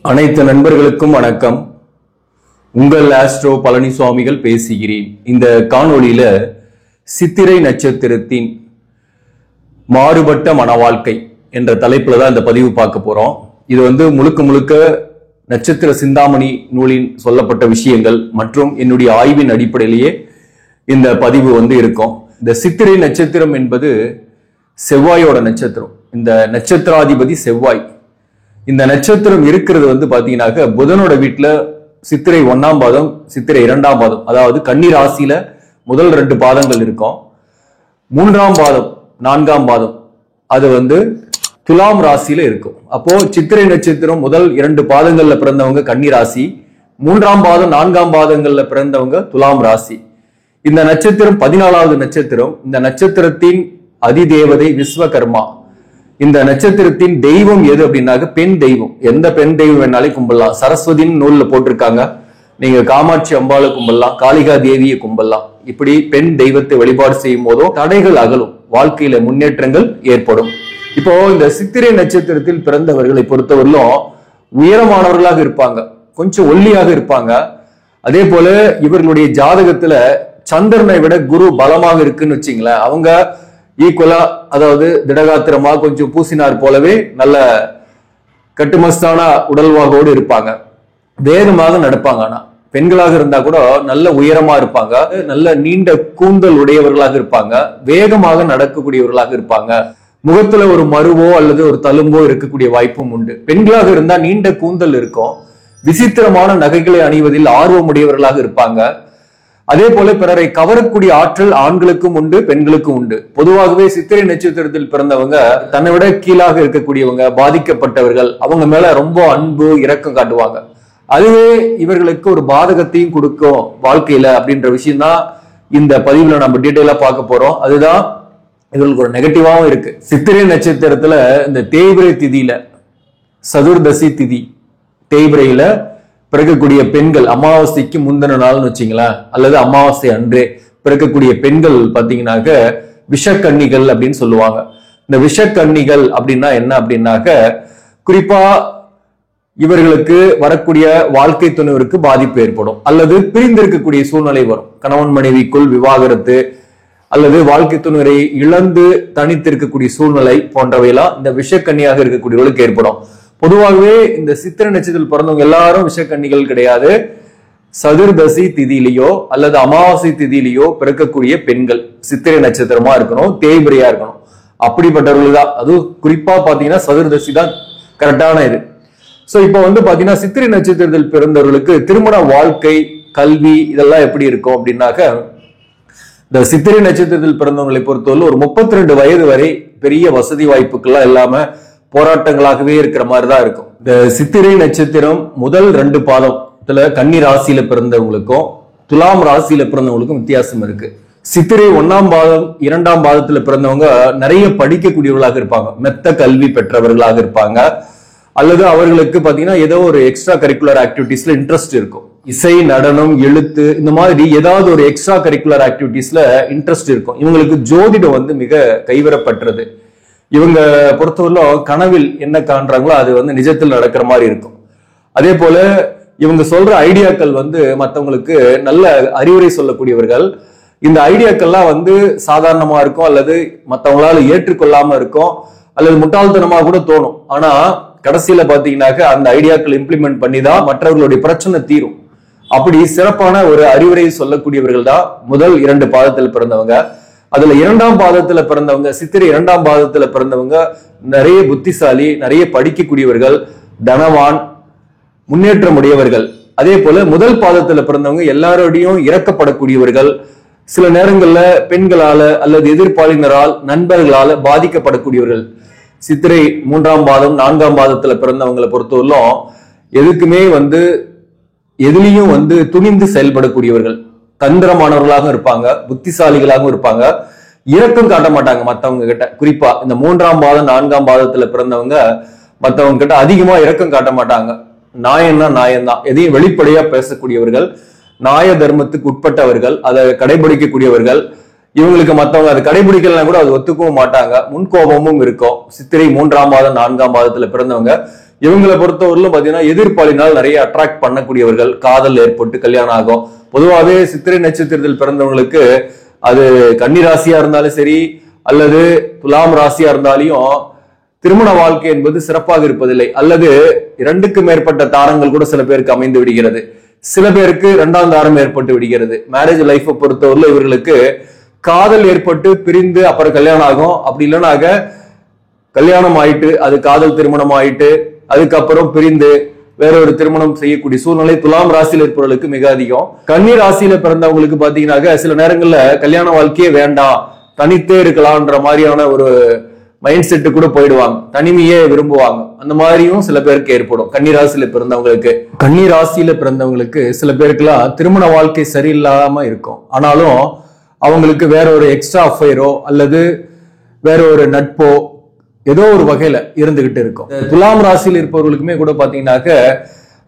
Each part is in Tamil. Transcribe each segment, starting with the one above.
அனைத்து நண்பர்களுக்கும் வணக்கம். உங்கள் ஆஸ்ட்ரோ பழனிசுவாமிகள் பேசுகிறேன். இந்த காணொளியில சித்திரை நட்சத்திரத்தின் மாறுபட்ட மனவாழ்க்கை என்ற தலைப்புல தான் இந்த பதிவு பார்க்க போறோம். இது முழுக்க முழுக்க நட்சத்திர சிந்தாமணி நூலின் சொல்லப்பட்ட விஷயங்கள் மற்றும் என்னுடைய ஆய்வின் அடிப்படையிலேயே இந்த பதிவு இருக்கும். இந்த சித்திரை நட்சத்திரம் என்பது செவ்வாயோட நட்சத்திரம். இந்த நட்சத்திராதிபதி செவ்வாய். இந்த நட்சத்திரம் இருக்கிறது பாத்தீங்கன்னாக்க புதனோட வீட்டுல சித்திரை 1ஆம் பாதம், சித்திரை 2ஆம் பாதம், அதாவது கன்னி ராசியில முதல் 2 பாதங்கள் இருக்கும். 3ஆம் பாதம், 4ஆம் பாதம் அது துலாம் ராசியில இருக்கும். அப்போ சித்திரை நட்சத்திரம் முதல் 2 பாதங்கள்ல பிறந்தவங்க கன்னி ராசி, 3ஆம் பாதம் 4ஆம் பாதங்கள்ல பிறந்தவங்க துலாம் ராசி. இந்த நட்சத்திரம் 14வது நட்சத்திரம். இந்த நட்சத்திரத்தின் அதிதேவதை விஸ்வகர்மா. இந்த நட்சத்திரத்தின் தெய்வம் எது அப்படின்னாக்க பெண் தெய்வம். எந்த பெண் தெய்வம் வேணாலே கும்பிடலாம். சரஸ்வதின்னு நூல்ல போட்டிருக்காங்க. நீங்க காமாட்சி அம்பாளை கும்பிடலாம், காளிகா தேவியை கும்பிடலாம். இப்படி பெண் தெய்வத்தை வழிபாடு செய்யும் போதோ தடைகள் அகலும், வாழ்க்கையில முன்னேற்றங்கள் ஏற்படும். இப்போ இந்த சித்திரை நட்சத்திரத்தில் பிறந்தவர்களை பொறுத்தவரையிலும் உயரமானவர்களாக இருப்பாங்க, கொஞ்சம் ஒல்லியாக இருப்பாங்க. அதே போல இவர்களுடைய ஜாதகத்துல சந்திரனை விட குரு பலமாக இருக்குன்னு வச்சுங்களேன். அவங்க ஈக்குவலா, அதாவது திடகாத்திரமா, கொஞ்சம் பூசினார் போலவே நல்ல கட்டுமஸ்தான உடல்வாகோடு இருப்பாங்க. வேகமாக நடப்பாங்க. ஆனா பெண்களாக இருந்தா கூட நல்ல உயரமா இருப்பாங்க, நல்ல நீண்ட கூந்தல் உடையவர்களாக இருப்பாங்க, வேகமாக நடக்கக்கூடியவர்களாக இருப்பாங்க. முகத்துல ஒரு மருவோ அல்லது ஒரு தழும்போ இருக்கக்கூடிய வாய்ப்பும் உண்டு. பெண்களாக இருந்தா நீண்ட கூந்தல் இருக்கும், விசித்திரமான நகைகளை அணிவதில் ஆர்வம் உடையவர்களாக இருப்பாங்க. அதே போல பிறரை கவரக்கூடிய ஆற்றல் ஆண்களுக்கும் உண்டு, பெண்களுக்கும் உண்டு. பொதுவாகவே சித்திரை நட்சத்திரத்தில் பிறந்தவங்க தன்னை விட கீழாக இருக்கக்கூடியவங்க, பாதிக்கப்பட்டவர்கள், அவங்க மேல ரொம்ப அன்பு இரக்கம் காட்டுவாங்க. அதுவே இவர்களுக்கு ஒரு பாதகத்தையும் கொடுக்கும் வாழ்க்கையில அப்படின்ற விஷயம் தான் இந்த பதிவுல நம்ம டீட்டெயிலா பார்க்க போறோம். அதுதான் இவர்களுக்கு ஒரு நெகட்டிவாவும் இருக்கு. சித்திரை நட்சத்திரத்துல இந்த தேய்பிரை திதியில, சதுர்தசி திதி தேய்பிரையில பிறக்கக்கூடிய பெண்கள், அமாவாசைக்கு முந்தின நாள்னு வச்சுங்களேன், அல்லது அமாவாசை அன்றே பிறக்கக்கூடிய பெண்கள் பாத்தீங்கன்னாக்க விஷக்கன்னிகள் அப்படின்னு சொல்லுவாங்க. இந்த விஷக்கன்னிகள் அப்படின்னா என்ன அப்படின்னாக்க, குறிப்பா இவர்களுக்கு வரக்கூடிய வாழ்க்கை துணைவருக்கு பாதிப்பு ஏற்படும், அல்லது பிரிந்திருக்கக்கூடிய சூழ்நிலை வரும். கணவன் மனைவிக்குள் விவாகரத்து அல்லது வாழ்க்கை துணைவரை இழந்து தனித்திருக்கக்கூடிய சூழ்நிலை போன்றவையெல்லாம் இந்த விஷக்கன்னியாக இருக்கக்கூடியவர்களுக்கு ஏற்படும். பொதுவாகவே இந்த சித்திரை நட்சத்திரத்தில் பிறந்தவங்க எல்லாரும் விஷக்கன்னிகள் கிடையாது. சதுர்தசி திதியிலேயோ அல்லது அமாவாசை திதியிலேயோ பிறக்கக்கூடிய பெண்கள் சித்திரை நட்சத்திரமா இருக்கணும், தேய்பிரையா இருக்கணும். அப்படிப்பட்டவர்கள் தான். அதுவும் குறிப்பா பாத்தீங்கன்னா சதுர்தசி தான் கரெக்டான இது. சோ இப்போ பாத்தீங்கன்னா சித்திரை நட்சத்திரத்தில் பிறந்தவர்களுக்கு திருமண வாழ்க்கை, கல்வி இதெல்லாம் எப்படி இருக்கும் அப்படின்னாக்க, இந்த சித்திரை நட்சத்திரத்தில் பிறந்தவங்களை பொறுத்தவரை ஒரு 32 வயது வரை பெரிய வசதி வாய்ப்புகள்லாம் இல்லாம போராட்டங்களாகவே இருக்கிற மாதிரிதான் இருக்கும். இந்த சித்திரை நட்சத்திரம் முதல் 2 பாதத்துல கன்னி ராசியில பிறந்தவங்களுக்கும் துலாம் ராசியில பிறந்தவங்களுக்கும் வித்தியாசம் இருக்கு. சித்திரை 1ஆம் பாதம் 2ஆம் பாதத்துல பிறந்தவங்க நிறைய படிக்கக்கூடியவர்களாக இருப்பாங்க, மெத்த கல்வி பெற்றவர்களாக இருப்பாங்க, அல்லது அவர்களுக்கு பாத்தீங்கன்னா ஏதோ ஒரு எக்ஸ்ட்ரா கரிக்குலர் ஆக்டிவிட்டிஸ்ல இன்ட்ரெஸ்ட் இருக்கும். இசை, நடனம், எழுத்து, இந்த மாதிரி ஏதாவது ஒரு எக்ஸ்ட்ரா கரிக்குலர் ஆக்டிவிட்டிஸ்ல இன்ட்ரெஸ்ட் இருக்கும். இவங்களுக்கு ஜோதிடம் மிக கைவரப்பட்டது. இவங்க பொறுத்தவரை கனவில் என்ன காண்றாங்களோ அது நிஜத்தில் நடக்கிற மாதிரி இருக்கும். அதே போல இவங்க சொல்ற ஐடியாக்கள் மற்றவங்களுக்கு நல்ல அறிவுரை சொல்லக்கூடியவர்கள். இந்த ஐடியாக்கள்லாம் சாதாரணமா இருக்கும், அல்லது மற்றவங்களால ஏற்றுக்கொள்ளாம இருக்கும், அல்லது முட்டாள்தனமா கூட தோணும். ஆனா கடைசியில பாத்தீங்கன்னாக்க அந்த ஐடியாக்கள் இம்ப்ளிமெண்ட் பண்ணி தான் மற்றவர்களுடைய பிரச்சனை தீரும். அப்படி சிறப்பான ஒரு அறிவுரை சொல்லக்கூடியவர்கள் தான் முதல் 2 பாதத்தில் பிறந்தவங்க. அதுல 2ஆம் பாதத்துல பிறந்தவங்க, சித்திரை 2ஆம் பாதத்துல பிறந்தவங்க நிறைய புத்திசாலி, நிறைய படிக்கக்கூடியவர்கள், தனவான், முன்னேற்றம் உடையவர்கள். அதே போல முதல் பாதத்துல பிறந்தவங்க எல்லாரோடையும் இறக்கப்படக்கூடியவர்கள், சில நேரங்கள்ல பெண்களால அல்லது எதிர்ப்பாளினரால், நண்பர்களால பாதிக்கப்படக்கூடியவர்கள். சித்திரை 3ஆம் பாதம் 4ஆம் பாதத்துல பிறந்தவங்களை பொறுத்தவரையிலும் எதுக்குமே எதுலையும் துணிந்து செயல்படக்கூடியவர்கள், தந்திரமானவர்களாக இருப்பாங்க, புத்திசாலிகளாகவும் இருப்பாங்க, இரக்கம் காட்ட மாட்டாங்க மத்தவங்க கிட்ட. குறிப்பா இந்த 3ஆம் பாதம் 4ஆம் பாதத்துல பிறந்தவங்க மத்தவங்க கிட்ட அதிகமா இரக்கம் காட்ட மாட்டாங்க. நாயன்னா நாயம்தான், எதையும் வெளிப்படையா பேசக்கூடியவர்கள், நாய தர்மத்துக்கு உட்பட்டவர்கள், அதை கடைபிடிக்கக்கூடியவர்கள். இவங்களுக்கு மத்தவங்க அதை கடைபிடிக்கலாம் கூட அது ஒத்துக்கவும் மாட்டாங்க, முன்கோபமும் இருக்கும். சித்திரை 3ஆம் பாதம் 4ஆம் பாதத்துல பிறந்தவங்க இவங்களை பொறுத்தவரையிலும் பாத்தீங்கன்னா எதிர்ப்பாளினால் நிறைய அட்ராக்ட் பண்ணக்கூடியவர்கள், காதல் ஏற்பட்டு கல்யாணம் ஆகும். பொதுவாகவே சித்திரை நட்சத்திரத்தில் பிறந்தவங்களுக்கு அது கன்னி ராசியா இருந்தாலும் சரி அல்லது துலாம் ராசியா இருந்தாலும் திருமண வாழ்க்கை என்பது சிறப்பாக இருப்பதில்லை. அல்லது 2க்கு மேற்பட்ட தாரங்கள் கூட சில பேருக்கு அமைந்து விடுகிறது, சில பேருக்கு 2ஆம் தாரம் ஏற்பட்டு விடுகிறது. மேரேஜ் லைஃபை பொறுத்தவரையில இவர்களுக்கு காதல் ஏற்பட்டு பிரிந்து அப்புறம் கல்யாணம் ஆகும். அப்படி இல்லைனாக கல்யாணம் ஆயிட்டு அது காதல் திருமணம் ஆயிட்டு அதுக்கப்புறம் பிரிந்து வேற ஒரு திருமணம் செய்யக்கூடிய சூழ்நிலை துலாம் ராசியில் இருப்பவர்களுக்கு மிக அதிகம். கன்னி ராசியில பிறந்தவங்களுக்கு பாத்தீங்கன்னாக்க சில நேரங்கள்ல கல்யாண வாழ்க்கையே வேண்டாம், தனித்தே இருக்கலாம்ன்ற மாதிரியான ஒரு மைண்ட் செட்டு கூட போயிடுவாங்க, தனிமையே விரும்புவாங்க. அந்த மாதிரியும் சில பேருக்கு ஏற்படும் கன்னி ராசியில பிறந்தவங்களுக்கு. கன்னி ராசியில பிறந்தவங்களுக்கு சில பேருக்குலாம் திருமண வாழ்க்கை சரியில்லாம இருக்கும். ஆனாலும் அவங்களுக்கு வேற ஒரு எக்ஸ்ட்ரா அஃபைரோ அல்லது வேற ஒரு நட்போ ஏதோ ஒரு வகையில இருந்துகிட்டு இருக்கும். துலாம் ராசியில் இருப்பவர்களுக்குமே கூட பாத்தீங்கன்னாக்க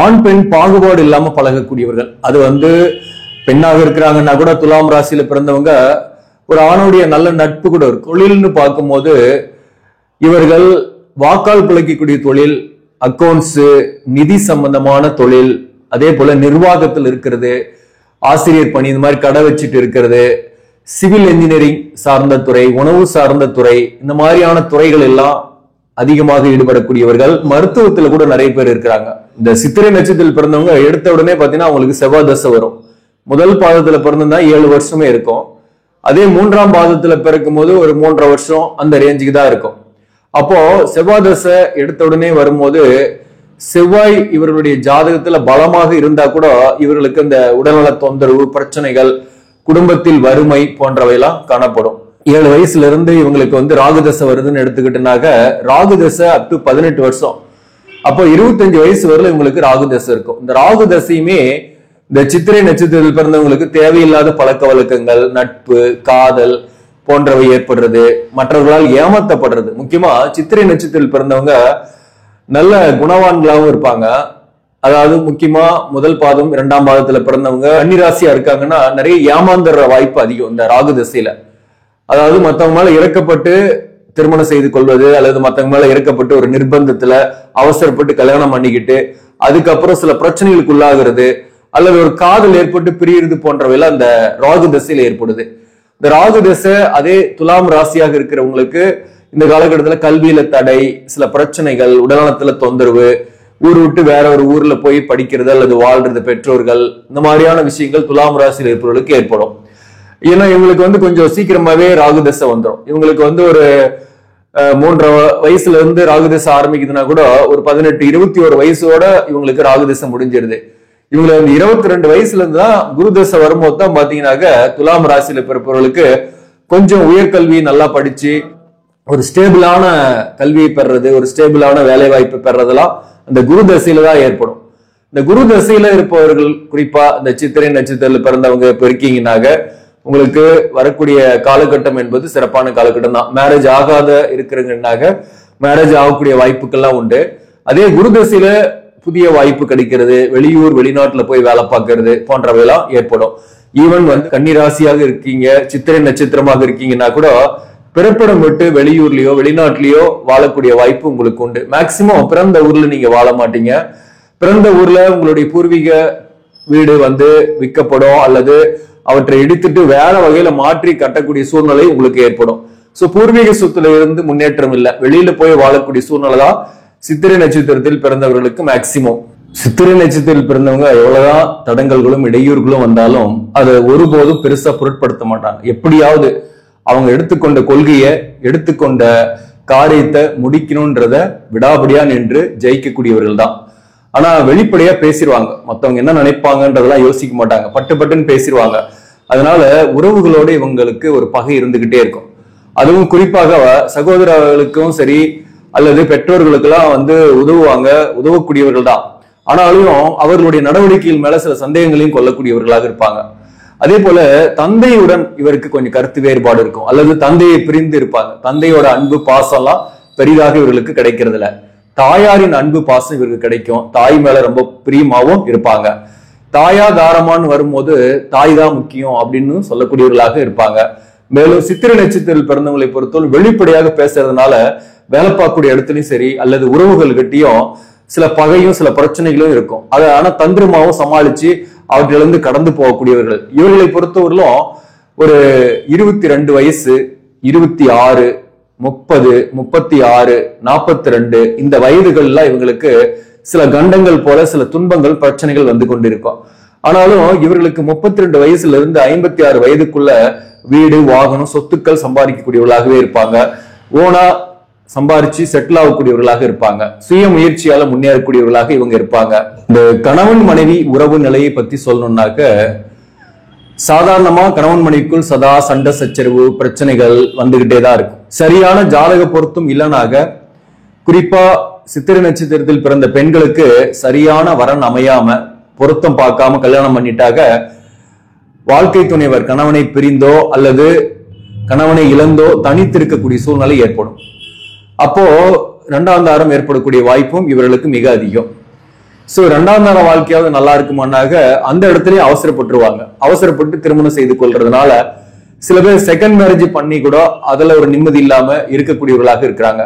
ஆண் பெண் பாகுபாடு இல்லாம பழகக்கூடியவர்கள். அது பெண்ணாக இருக்கிறாங்கன்னா கூட துலாம் ராசியில பிறந்தவங்க ஒரு ஆணுடைய நல்ல நட்பு கூட இருக்கும். தொழில்னு பார்க்கும்போது இவர்கள் வாக்கால் பிழைக்கக்கூடிய தொழில், அக்கௌண்ட்ஸ், நிதி சம்பந்தமான தொழில், அதே போல நிர்வாகத்தில் இருக்கிறது, ஆசிரியர் பணி, இந்த மாதிரி கடை வச்சுட்டு இருக்கிறது, சிவில் இன்ஜினியரிங் சார்ந்த துறை, உணவு சார்ந்த துறை, இந்த மாதிரியான துறைகள் எல்லாம் அதிகமாக ஈடுபடக்கூடியவர்கள். மருத்துவத்துல கூட நிறைய பேர் இருக்கிறாங்க. இந்த சித்திரை நட்சத்திரத்தில் பிறந்தவங்க எடுத்த உடனே பாத்தீங்கன்னா அவங்களுக்கு செவ்வாய் தசை வரும். முதல் பாதத்துல பிறந்தா 7 வருஷமே இருக்கும். அதே 3ஆம் பாதத்துல பிறக்கும் போது ஒரு 3.5 வருஷம் அந்த ரேஞ்சுக்கு தான் இருக்கும். அப்போ செவ்வாய் தசை எடுத்த உடனே வரும்போது செவ்வாய் இவர்களுடைய ஜாதகத்துல பலமாக இருந்தா கூட இவர்களுக்கு இந்த உடல்நல தொந்தரவு, பிரச்சனைகள், குடும்பத்தில் வறுமை போன்றவையெல்லாம் காணப்படும். 7 வயசுல இருந்து இவங்களுக்கு ராகு தசை வருதுன்னு எடுத்துக்கிட்டனாக்க ராகு தசை அப் டு 18 வருஷம். அப்போ 25 வயசு வரல இவங்களுக்கு ராகு தசை இருக்கும். இந்த ராகு தசையுமே இந்த சித்திரை நட்சத்திரத்தில் பிறந்தவங்களுக்கு தேவையில்லாத பழக்க வழக்கங்கள், நட்பு, காதல் போன்றவை ஏற்படுறது, மற்றவர்களால் ஏமாத்தப்படுறது. முக்கியமா சித்திரை நட்சத்திரத்தில் பிறந்தவங்க நல்ல குணவான்களாகவும் இருப்பாங்க. அதாவது முக்கியமா முதல் பாதம் 2ஆம் பாதத்துல பிறந்தவங்க கன்னிராசியா இருக்காங்கன்னா நிறைய ஏமாந்துற வாய்ப்பு அதிகம் இந்த ராகு தசையில. அதாவது மத்தவங்க மேல இறக்கப்பட்டு திருமணம் செய்து கொள்வது அல்லது மத்தவங்க மேல இறக்கப்பட்டு ஒரு நிர்பந்தத்துல அவசரப்பட்டு கல்யாணம் பண்ணிக்கிட்டு அதுக்கப்புறம் சில பிரச்சனைகளுக்கு உள்ளாகிறது அல்லது ஒரு காதல் ஏற்பட்டு பிரியிறது போன்றவையெல்லாம் அந்த ராகு தசையில ஏற்படுது. இந்த ராகு தசை அதே துலாம் ராசியாக இருக்கிறவங்களுக்கு இந்த காலகட்டத்துல கல்வியில தடை, சில பிரச்சனைகள், உடல்நலத்துல தொந்தரவு, ஊர் விட்டு வேற ஒரு ஊர்ல போய் படிக்கிறது அல்லது வாழ்றது, பெற்றோர்கள், இந்த மாதிரியான விஷயங்கள் துலாம் ராசியில் இருப்பவர்களுக்கு ஏற்படும். ஏன்னா இவங்களுக்கு கொஞ்சம் சீக்கிரமாவே ராகு தசை வந்துடும். இவங்களுக்கு ஒரு 3.5 வயசுல இருந்து ராகு தசை ஆரம்பிக்குதுன்னா கூட ஒரு 18, 21 வயசோட இவங்களுக்கு ராகு தசை முடிஞ்சிருது. இவங்களை 22 வயசுல இருந்து தான் குரு தசை வரும்போது தான் பாத்தீங்கன்னாக்க துலாம் ராசியில பிறப்பவர்களுக்கு கொஞ்சம் உயர்கல்வி நல்லா படிச்சு ஒரு ஸ்டேபிளான கல்வியை பெறது, ஒரு ஸ்டேபிளான வேலை வாய்ப்பு பெறதெல்லாம் அந்த குரு தசையில தான் ஏற்படும். இந்த குரு தசையில இருப்பவர்கள் குறிப்பா இந்த சித்திரை நட்சத்திரத்தில் பிறந்தவங்க இப்ப இருக்கீங்கன்னாக்க உங்களுக்கு வரக்கூடிய காலகட்டம் என்பது சிறப்பான காலகட்டம் தான். மேரேஜ் ஆகாத இருக்கிறீங்கன்னாக்க மேரேஜ் ஆகக்கூடிய வாய்ப்புகள்லாம் உண்டு. அதே குரு தசையில புதிய வாய்ப்பு கிடைக்கிறது, வெளியூர் வெளிநாட்டுல போய் வேலை பார்க்கறது போன்றவையெல்லாம் ஏற்படும். ஈவன் கன்னிராசியாக இருக்கீங்க, சித்திரை நட்சத்திரமாக இருக்கீங்கன்னா கூட பிறப்பிடம் விட்டு வெளியூர்லயோ வெளிநாட்டிலயோ வாழக்கூடிய வாய்ப்பு உங்களுக்கு உண்டு. மேக்சிமம் பிறந்த ஊர்ல நீங்க வாழ மாட்டீங்க. பிறந்த ஊர்ல உங்களுடைய பூர்வீக வீடு விற்கப்படும் அல்லது அவற்றை இடித்துட்டு வேற வகையில மாற்றி கட்டக்கூடிய சூழ்நிலை உங்களுக்கு ஏற்படும். சோ பூர்வீக சொத்துல இருந்து முன்னேற்றம் இல்லை, வெளியில போய் வாழக்கூடிய சூழ்நிலை தான் சித்திரை நட்சத்திரத்தில் பிறந்தவர்களுக்கு மேக்சிமம். சித்திரை நட்சத்திரத்தில் பிறந்தவங்க எவ்வளவுதான் தடங்கல்களும் இடையூறுகளும் வந்தாலும் அதை ஒருபோதும் பெருசா பொருட்படுத்த மாட்டாங்க. எப்படியாவது அவங்க எடுத்துக்கொண்ட கொள்கையை, எடுத்துக்கொண்ட காரியத்தை முடிக்கணும்ன்றத விடாபடியா நின்று ஜெயிக்கக்கூடியவர்கள் தான். ஆனா வெளிப்படையா பேசிடுவாங்க, மத்தவங்க என்ன நினைப்பாங்கன்றதெல்லாம் யோசிக்க மாட்டாங்க, பட்டு பட்டுன்னு பேசிடுவாங்க. அதனால உறவுகளோட இவங்களுக்கு ஒரு பகை இருந்துகிட்டே இருக்கும். அதுவும் குறிப்பாக சகோதரர்களுக்கும் சரி அல்லது பெற்றோர்களுக்கெல்லாம் உதவுவாங்க, உதவக்கூடியவர்கள் தான். ஆனாலும் அவர்களுடைய நடவடிக்கைகள் மேல சில சந்தேகங்களையும் கொள்ளக்கூடியவர்களாக இருப்பாங்க. அதே போல தந்தையுடன் இவருக்கு கொஞ்சம் கருத்து வேறுபாடு இருக்கும், அல்லது தந்தையை பிரிந்து இருப்பாங்க. தந்தையோட அன்பு பாசம் எல்லாம் பெரிதாக இவர்களுக்கு கிடைக்கிறது இல்ல. தாயாரின் அன்பு பாசம் இவருக்கு கிடைக்கும், தாய் மேல ரொம்ப பிரியமாவும் இருப்பாங்க. தாயா தாரமான்னு வரும்போது தாய் தான் முக்கியம் அப்படின்னு சொல்லக்கூடியவர்களாக இருப்பாங்க. மேலும் சித்திரை நட்சத்திரத்தில் பிறந்தவங்களை பொறுத்தவரை வெளிப்படையாக பேசுறதுனால வேலை பார்க்கக்கூடிய இடத்துலயும் சரி அல்லது உறவுகள் கிட்டையும் சில பகையும் சில பிரச்சனைகளும் இருக்கும். அதை ஆனா தந்திரமாவும் சமாளிச்சு அவற்றிலிருந்து கடந்து போகக்கூடியவர்கள். இவர்களை பொறுத்தவரையிலும் ஒரு 22 வயசு, 26, 30, 36, 42 இந்த வயதுகள்ல இவங்களுக்கு சில கண்டங்கள் போல சில துன்பங்கள் பிரச்சனைகள் வந்து கொண்டிருக்கும். ஆனாலும் இவர்களுக்கு 32 வயசுல இருந்து 56 வயதுக்குள்ள வீடு, வாகனம், சொத்துக்கள் சம்பாதிக்கக்கூடியவர்களாகவே இருப்பாங்க. ஓனா சம்பாரிச்சு செட்டில் ஆகக்கூடியவர்களாக இருப்பாங்க. சுய முயற்சியால முன்னேறக்கூடியவர்களாக இவங்க இருப்பாங்க. இந்த கணவன் மனைவி உறவு நிலையை பத்தி சொல்லணும்னாக்க, சாதாரணமா கணவன் மனைவிக்குள் சதா சண்டை சச்சரவு பிரச்சனைகள் வந்துகிட்டே தான் இருக்கும். சரியான ஜாதக பொருத்தம் இல்லைனாக, குறிப்பா சித்திரை நட்சத்திரத்தில் பிறந்த பெண்களுக்கு சரியான வரன் அமையாம பொருத்தம் பார்க்காம கல்யாணம் பண்ணிட்டாக வாழ்க்கை துணைவர் கணவனை பிரிந்தோ அல்லது கணவனை இழந்தோ தனித்திருக்கக்கூடிய சூழ்நிலை ஏற்படும். அப்போ இரண்டாம் தாரம் ஏற்படக்கூடிய வாய்ப்பும் இவர்களுக்கு மிக அதிகம். சோ இரண்டாம் தார வாழ்க்கையாவது நல்லா இருக்குமானாக அந்த இடத்துலயே அவசரப்பட்டுருவாங்க. அவசரப்பட்டு திருமணம் செய்து கொள்றதுனால சில பேர் செகண்ட் மேரேஜ் பண்ணி கூட அதுல ஒரு நிம்மதி இல்லாம இருக்கக்கூடியவர்களாக இருக்கிறாங்க.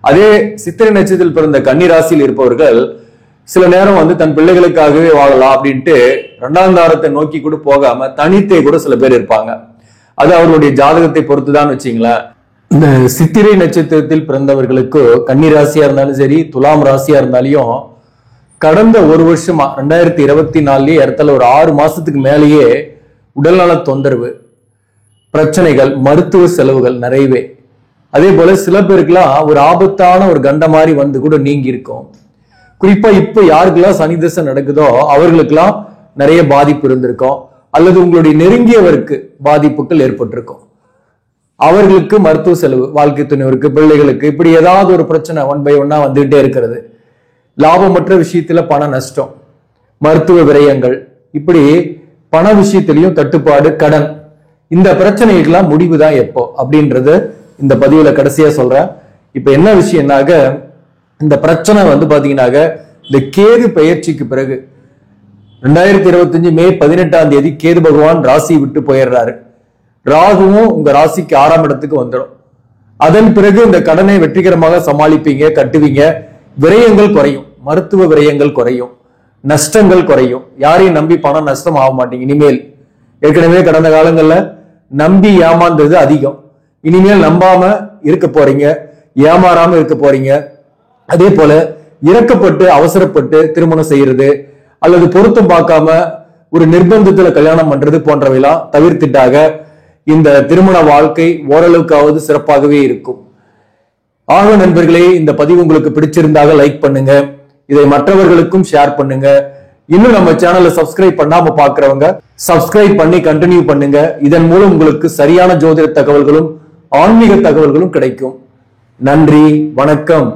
அதே சித்திரை நட்சத்திரத்தில் பிறந்த கன்னி ராசியில் இருப்பவர்கள் சில நேரம் தன் பிள்ளைகளுக்காகவே வாழலாம் அப்படின்ட்டு இரண்டாம் தாரத்தை நோக்கி கூட போகாம தனித்தே கூட சில பேர் இருப்பாங்க. அது அவர்களுடைய ஜாதகத்தை பொறுத்துதான் வச்சுங்களேன். இந்த சித்திரை நட்சத்திரத்தில் பிறந்தவர்களுக்கு கன்னி ராசியா இருந்தாலும் சரி, துலாம் ராசியா இருந்தாலும் கடந்த ஒரு வருஷமா 2024 இடத்துல ஒரு 6 மாசத்துக்கு மேலேயே உடல்நல தொந்தரவு, பிரச்சனைகள், மருத்துவ செலவுகள் நிறையவே. அதே போல சில பேருக்குலாம் ஒரு ஆபத்தான ஒரு கண்ட மாதிரி வந்து கூட நீங்கி இருக்கும். குறிப்பா இப்ப யாருக்கெல்லாம் சனி தசை நடக்குதோ அவர்களுக்கெல்லாம் நிறைய பாதிப்பு இருந்திருக்கும், அல்லது உங்களுடைய நெருங்கியவருக்கு பாதிப்புகள் ஏற்பட்டிருக்கும். அவர்களுக்கு மருத்துவ செலவு, வாழ்க்கை துணைவருக்கு, பிள்ளைகளுக்கு இப்படி ஏதாவது ஒரு பிரச்சனை 1 by 1 வந்துகிட்டே இருக்கிறது. லாபமற்ற விஷயத்துல பண நஷ்டம், மருத்துவ விரயங்கள், இப்படி பண விஷயத்திலையும் தட்டுப்பாடு, கடன். இந்த பிரச்சனைகள்லாம் முடிவுதான் எப்போ அப்படின்றது இந்த பதிவுல கடைசியா சொல்றேன். இப்ப என்ன விஷயம்னாக, இந்த பிரச்சனை பாத்தீங்கன்னாக்க இந்த கேது பெயர்ச்சிக்கு பிறகு 2025 மே 18 கேது பகவான் ராசி விட்டு போயிடுறாரு. ராகுவும் உங்க ராசிக்கு 6ஆம் இடத்துக்கு வந்துடும். அதன் பிறகு இந்த கடனை வெற்றிகரமாக சமாளிப்பீங்க, கட்டுவீங்க. விரயங்கள் குறையும், மருத்துவ விரயங்கள் குறையும், நஷ்டங்கள் குறையும். யாரையும் நம்பி பணம் நஷ்டம் ஆக மாட்டீங்க இனிமேல். ஏற்கனவே கடந்த காலங்கள்ல நம்பி ஏமாந்தது அதிகம். இனிமேல் நம்பாம இருக்க போறீங்க, ஏமாறாம இருக்க போறீங்க. அதே போல இறக்கப்பட்டு அவசரப்பட்டு திருமணம் செய்யறது அல்லது பொருத்தம் பார்க்காம ஒரு நிர்பந்தத்துல கல்யாணம் பண்றது போன்றவையெல்லாம் தவிர்த்துட்டாக இந்த திருமண வாழ்க்கை ஓரளவுக்காவது சிறப்பாகவே இருக்கும். ஆக நண்பர்களே, இந்த பதிவு உங்களுக்கு பிடிச்சிருந்தாக லைக் பண்ணுங்க, இதை மற்றவர்களுக்கும் ஷேர் பண்ணுங்க. இன்னும் நம்ம சேனலை சப்ஸ்கிரைப் பண்ணாம பாக்குறவங்க சப்ஸ்கிரைப் பண்ணி கண்டினியூ பண்ணுங்க. இதன் மூலம் உங்களுக்கு சரியான ஜோதிட தகவல்களும் ஆன்மீக தகவல்களும் கிடைக்கும். நன்றி, வணக்கம்.